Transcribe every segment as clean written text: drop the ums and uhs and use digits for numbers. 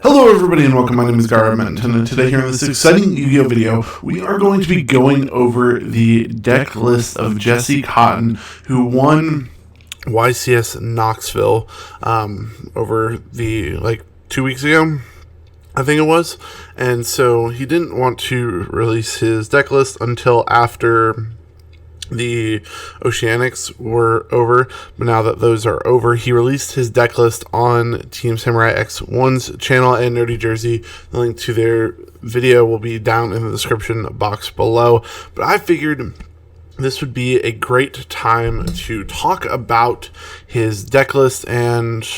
Hello everybody and welcome, my name is GaaraOfBentonYGO, and today here in this exciting Yu-Gi-Oh video, we are going to be going over the deck list of Jesse Kotton, who won YCS Knoxville over the, 2 weeks ago, I think it was, and so he didn't want to release his deck list until after the Oceanics were over, but now that those are over, he released his deck list on Team Samurai X1's channel and Nerdy Jersey. The link to their video will be down in the description box below, but I figured this would be a great time to talk about his deck list and,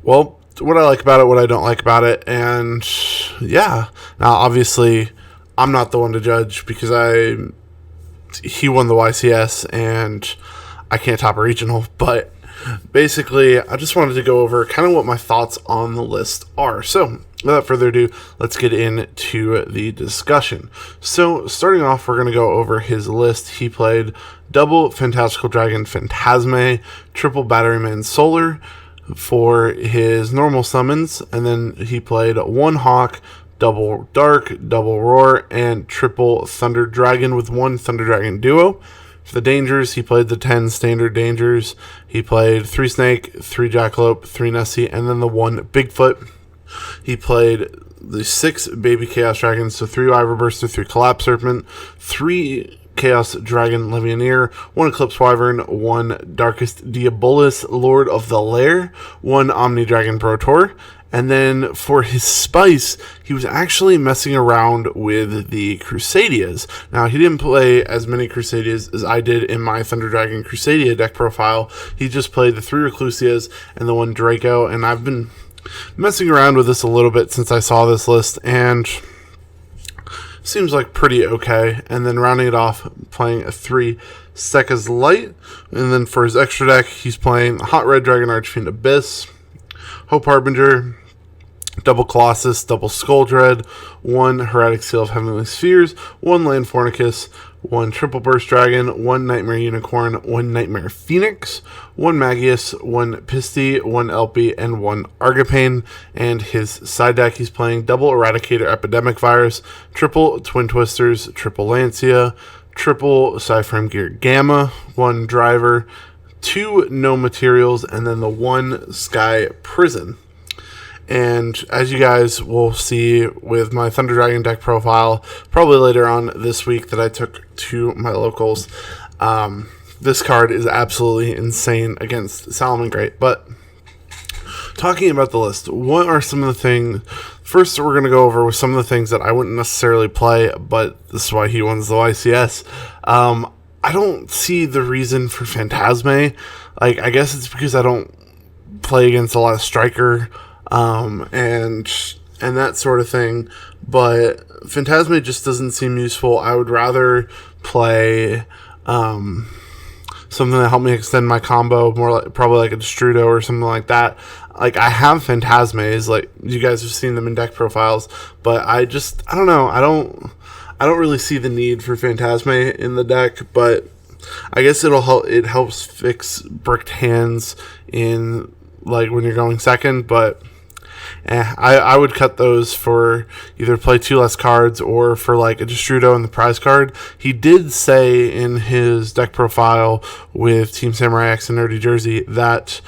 well, what I like about it, what I don't like about it, and yeah. Now, obviously, I'm not the one to judge because he won the YCS and I can't top a regional, but basically I just wanted to go over kind of what my thoughts on the list are. So without further ado, let's get into the discussion. So starting off, we're going to go over his list. He played double Fantastical Dragon Phantasme, triple Batteryman Solar for his normal summons, and then he played one Hawk, double Dark, double Roar, and triple Thunder Dragon with one Thunder Dragon duo. For the Dangers, he played the 10 standard Dangers. He played 3 Snake, 3 Jackalope, 3 Nessie, and then the 1 Bigfoot. He played the 6 Baby Chaos Dragons, so 3 Wyverburster, 3 Collapse Serpent, 3 Chaos Dragon Levianeer, 1 Eclipse Wyvern, 1 Darkest Diabolus Lord of the Lair, 1 Omni Dragon Protor. And then for his spice, he was actually messing around with the Crusadias. Now, he didn't play as many Crusadias as I did in my Thunder Dragon Crusadia deck profile. He just played the 3 Reclusias and the 1 Draco, and I've been messing around with this a little bit since I saw this list, and seems like pretty okay. And then rounding it off, playing a 3 Sekka's Light. And then for his extra deck, he's playing Hot Red Dragon Archfiend Abyss, Hope Harbinger, double Colossus, double Skull Dread, 1 Heretic Seal of Heavenly Spheres, 1 Land Fornicus, 1 Triple Burst Dragon, 1 Nightmare Unicorn, 1 Nightmare Phoenix, 1 Magius, 1 Pisty, 1 Elpie, and 1 Argapane. And his side deck, he's playing double Eradicator Epidemic Virus, triple Twin Twisters, triple Lancia, triple Cyframe Gear Gamma, 1 Driver, 2 No Materials, and then the 1 Sky Prison. And as you guys will see with my Thunder Dragon deck profile, probably later on this week that I took to my locals, this card is absolutely insane against Salamangreat. But talking about the list, what are some of the things? First, we're going to go over with some of the things that I wouldn't necessarily play, but this is why he wins the YCS. I don't see the reason for Phantasme. I guess it's because I don't play against a lot of Striker, and that sort of thing. But Phantasme just doesn't seem useful. I would rather play something that helped me extend my combo, probably like a Destrudo or something like that. I have Phantasmes, you guys have seen them in deck profiles, but I don't know. I don't really see the need for Phantasme in the deck, but I guess it helps fix bricked hands in when you're going second, but I would cut those for either play 2 less cards or for a Destrudo in the prize card. He did say in his deck profile with Team Samurai X and Nerdy Jersey that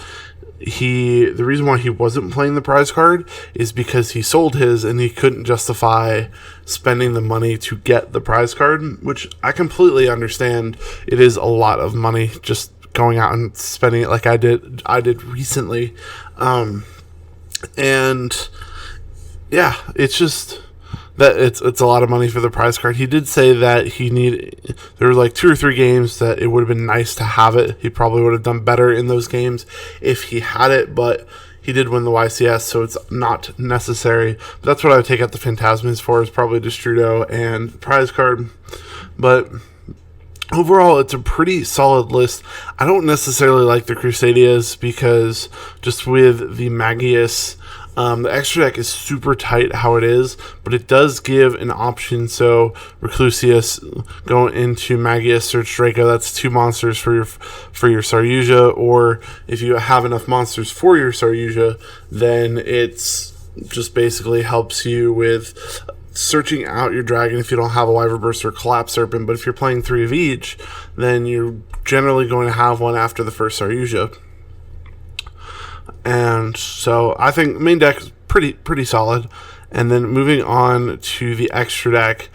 the reason why he wasn't playing the prize card is because he sold his and he couldn't justify spending the money to get the prize card, which I completely understand. It is a lot of money just going out and spending it like I did recently. And yeah, it's just that it's a lot of money for the prize card. He did say that there were 2 or 3 games that it would have been nice to have it. He probably would have done better in those games if he had it, but he did win the YCS, so it's not necessary. But that's what I would take out the Phantasmes for, is probably Destrudo and the prize card. But overall, it's a pretty solid list. I don't necessarily like the Crusadias because just with the Magius, the extra deck is super tight how it is, but it does give an option. So Reclusius going into Magius, search Draco, that's 2 monsters for your Saryuja, or if you have enough monsters for your Saryuja, then it's just basically helps you with searching out your dragon if you don't have a Wyverburst or Collapse Serpent. But if you're playing 3 of each, then you're generally going to have one after the first Saryuja. And so I think main deck is pretty solid. And then moving on to the extra deck,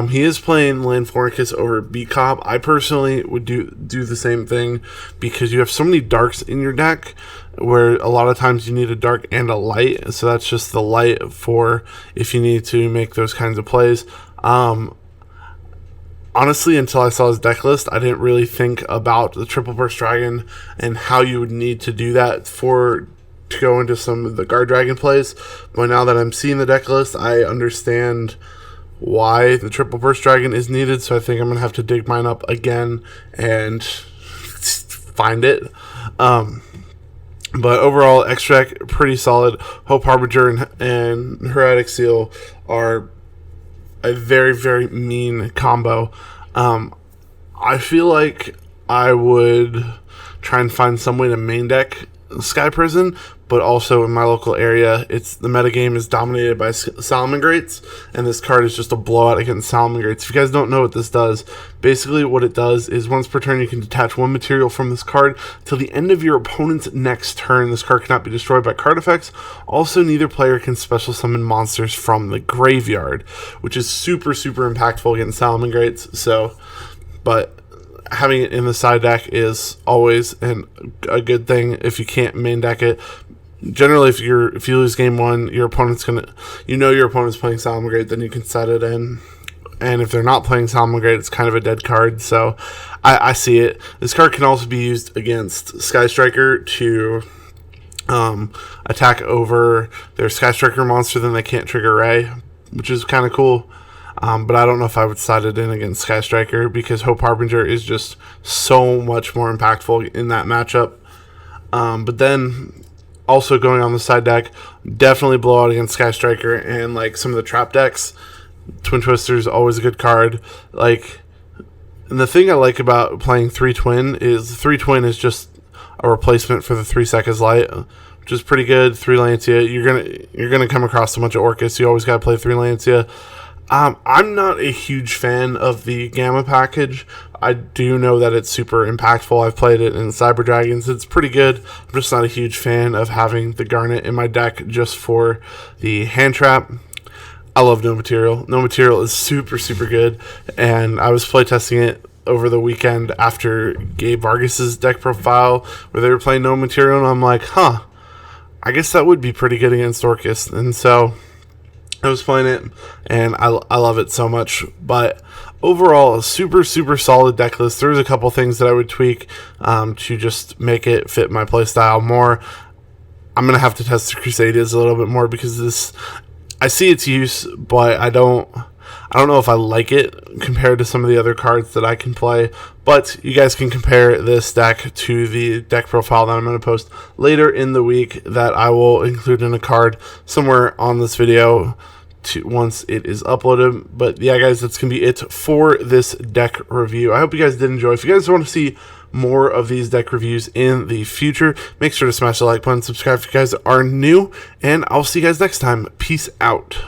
he is playing Landfornicus over B-Cob. I personally would do the same thing because you have so many darks in your deck where a lot of times you need a dark and a light. So that's just the light for if you need to make those kinds of plays. Honestly, until I saw his deck list, I didn't really think about the Triple Burst Dragon and how you would need to do that to go into some of the Guard Dragon plays. But now that I'm seeing the deck list, I understand why the Triple Burst Dragon is needed. So I think I'm going to have to dig mine up again and find it. But overall, extra deck, pretty solid. Hope Harbinger and Heretic Seal are a very, very mean combo. I feel like I would try and find some way to main deck Sky Prison, but also in my local area, the metagame is dominated by Salamangreats, and this card is just a blowout against Salamangreats. If you guys don't know what this does, basically what it does is once per turn you can detach one material from this card till the end of your opponent's next turn. This card cannot be destroyed by card effects. Also, neither player can special summon monsters from the graveyard, which is super impactful against Salamangreats. But having it in the side deck is always a good thing if you can't main deck it. Generally, if you lose game 1, your opponent's playing Salamangreat, then you can set it in. And if they're not playing Salamangreat, it's kind of a dead card. So I see it. This card can also be used against Sky Striker to attack over their Sky Striker monster, then they can't trigger Ray, which is kind of cool. But I don't know if I would side it in against Sky Striker because Hope Harbinger is just so much more impactful in that matchup. But then also going on the side deck, definitely blow out against Sky Striker and like some of the trap decks. Twin Twister is always a good card. And the thing I like about playing 3 Twin is 3 Twin is just a replacement for the 3 Seconds Light, which is pretty good. 3 Lancia, you're gonna come across a bunch of Orcus. You always gotta play 3 Lancia. I'm not a huge fan of the Gamma package. I do know that it's super impactful. I've played it in Cyber Dragons. It's pretty good. I'm just not a huge fan of having the Garnet in my deck just for the hand trap. I love No Material. No Material is super good, and I was playtesting it over the weekend after Gabe Vargas's deck profile where they were playing No Material, and I'm like, I guess that would be pretty good against Orcus. And so I was playing it, and I love it so much. But overall, a super solid deck list. There's a couple things that I would tweak to just make it fit my playstyle more. I'm going to have to test the Crusades a little bit more because I see its use, but I don't know if I like it compared to some of the other cards that I can play. But you guys can compare this deck to the deck profile that I'm going to post later in the week that I will include in a card somewhere on this video once it is uploaded. But yeah, guys, that's going to be it for this deck review. I hope you guys did enjoy. If you guys want to see more of these deck reviews in the future, make sure to smash the like button, subscribe if you guys are new, and I'll see you guys next time. Peace out.